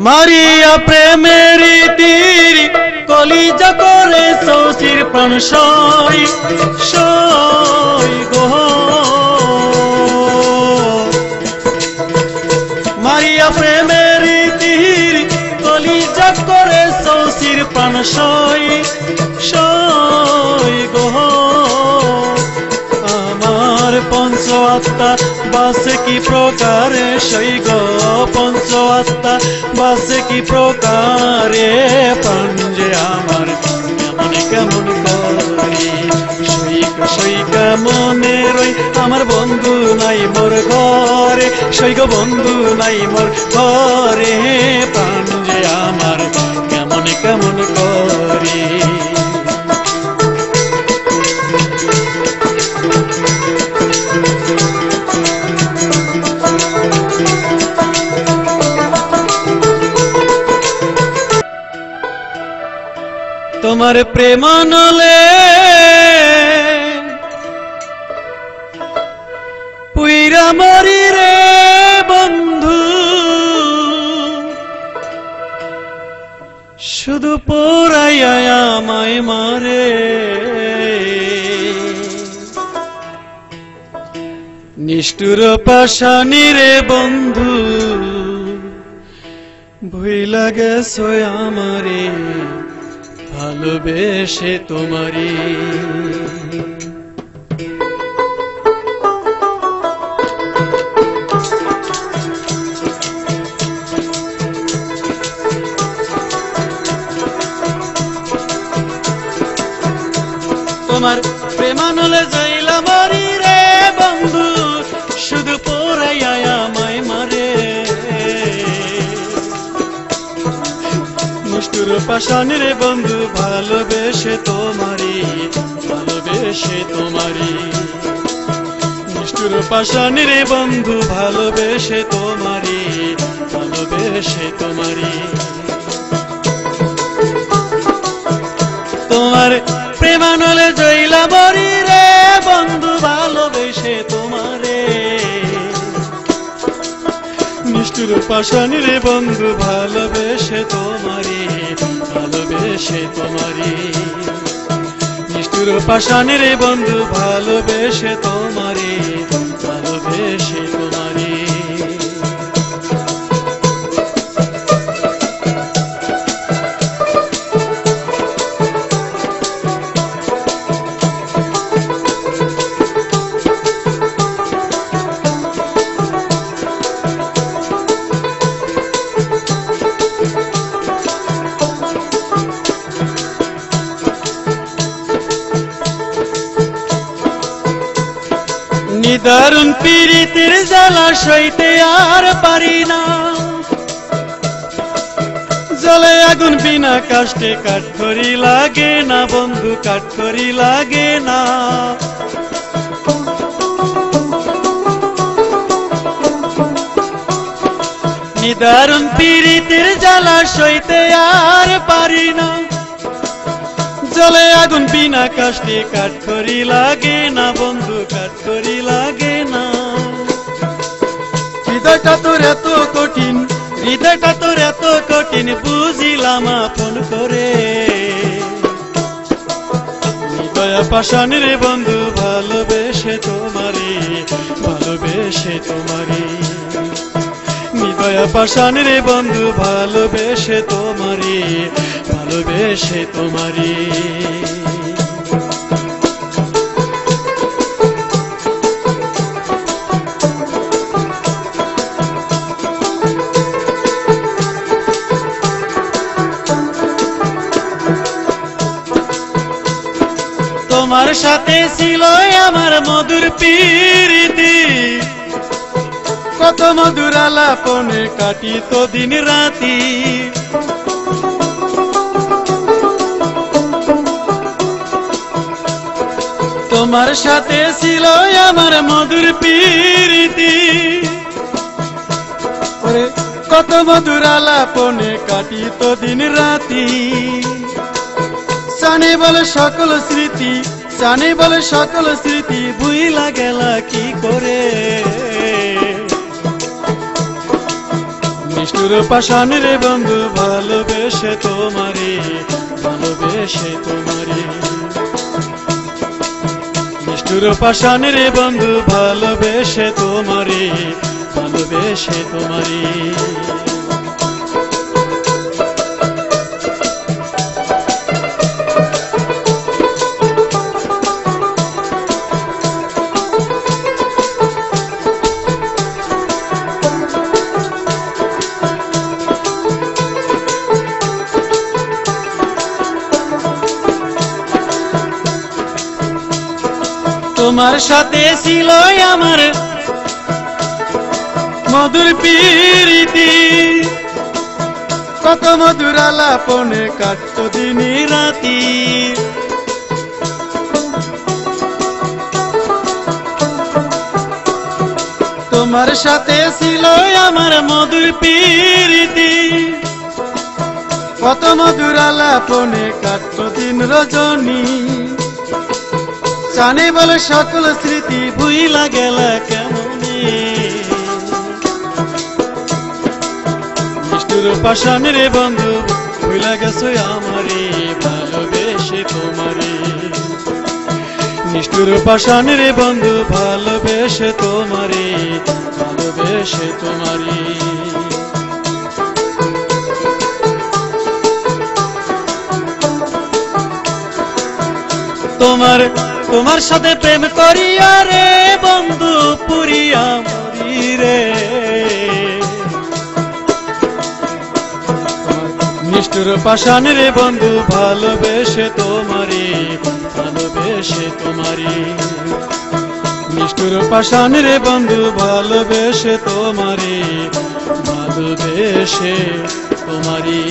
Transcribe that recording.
মারিয়া প্রেমের তীর কলিজা করে শশীর প্রাণ সই সই গো। মারিয়া প্রেমের তীর কলিজা করে শশীর প্রাণ সই সই গো। আমার পঞ্চ আত্মা বাসে কি প্রকারে সই গো, পঞ্চ আত্মা বাসে কি প্রকারে প্রাণ যে আমার কেমন কেমন করি সই সই কেমনে রই আমার বন্ধু নাই মোর ঘরে সই গো, বন্ধু নাই মোর ঘরে প্রাণ যে আমার কেমন কেমন করি। তোমার প্রেমানলে পুইরা মারি রে বন্ধু, শুধু পোড়াইয়া আমায় মারে। নিষ্ঠুর পাশানি রে বন্ধু, ভুইলা গেছো আমারে ভালোবেসে তোমারি। তোমার প্রেমানলে যাইলা মারি রে বন্ধু, শুধু পোড়াইয়া আমায় মারে। নিষ্ঠুর পাশানি রে বন্ধু, ভালোবেসে তোমারি ভালোবেসে তোমারি। নিষ্ঠুর পাশানি রে বন্ধু, ভালোবেসে তোমারি ভালোবেসে তোমারি। তোমার প্রেমানলে জইলা মরি রে বন্ধু, ভালোবেসে তোমারে। নিষ্ঠুর পাশানি রে বন্ধু, ভালোবেসে তোমারি ভালোবেসে তোমারি। নিষ্ঠুর পাশানি রে বন্ধু, ভালোবেসে তোমারি ভালোবেসে তোমারি। নিদারুণ পীড়িতের জ্বালা সইতে আর পারি না, জলে আগুন বিনা কাষ্টে কাঠখড়ি লাগে না বন্ধু, কাঠখড়ি লাগে না। নিদারুণ পীড়িতের জ্বালা সইতে আর পারি না, জলে আগুন বিনা কাষ্টে কাঠখড়ি লাগে না বন্ধু, কাঠখড়ি লাগে না। হৃদয়টা তোর এত কঠিন, হৃদয়টা তোর এত কঠিন, বুঝিলাম আপন করে। হৃদয়া পাশানি রে বন্ধু, ভালোবেসে তোমারি ভালোবেসে তোমারি। হৃদয়া পাশানি রে বন্ধু, ভালোবেসে তোমারি ভালোবেসে তোমারি। তোমার সাথে ছিল আমার মধুর প্রীতি, কত মধুর আলাপনে কাটিত দিন রাতি। তোমার সাথে ছিল আমার মধুর প্রীতি, কত মধুর আলাপনে কাটিত দিন রাতি। জানে বলে সকল স্মৃতি, জানে বলে সকল স্মৃতি, ভুইলা গেলা কি করে। নিষ্ঠুর পাষাণ রে বন্ধু ভালোবেসে তোমারে, ভালোবেসে তোমারে। নিষ্ঠুর পাষাণ রে বন্ধু ভালোবেসে তোমারে, ভালোবেসে তোমারে। তোমার সাথে ছিল আমার মধুর প্রীতি, কত মধুর আলাপনে কাটত দিন রাতি। তোমার সাথে ছিল আমার মধুর প্রীতি, কত মধুর আলাপনে কাটত দিন রজনী। জানে বলে সকল স্মৃতি ভুইলা গেলা কেমনে, নিষ্ঠুর পাষাণ রে বন্ধু ভুইলা গেছো আমারে, ভালোবেসে তোমারে। নিষ্ঠুর পাষাণ রে বন্ধু ভালোবেসে তোমারে, ভালোবেসে তোমারে। তোমার সাথে প্রেম করিয়া রে বন্ধু পুরিয়া মরি রে। নিষ্ঠুর পাষাণ রে বন্ধু ভালোবেসে তোমারে, ভালোবেসে তোমারে। নিষ্ঠুর পাষাণ রে বন্ধু ভালোবেসে তোমারে, ভালোবেসে তোমারে।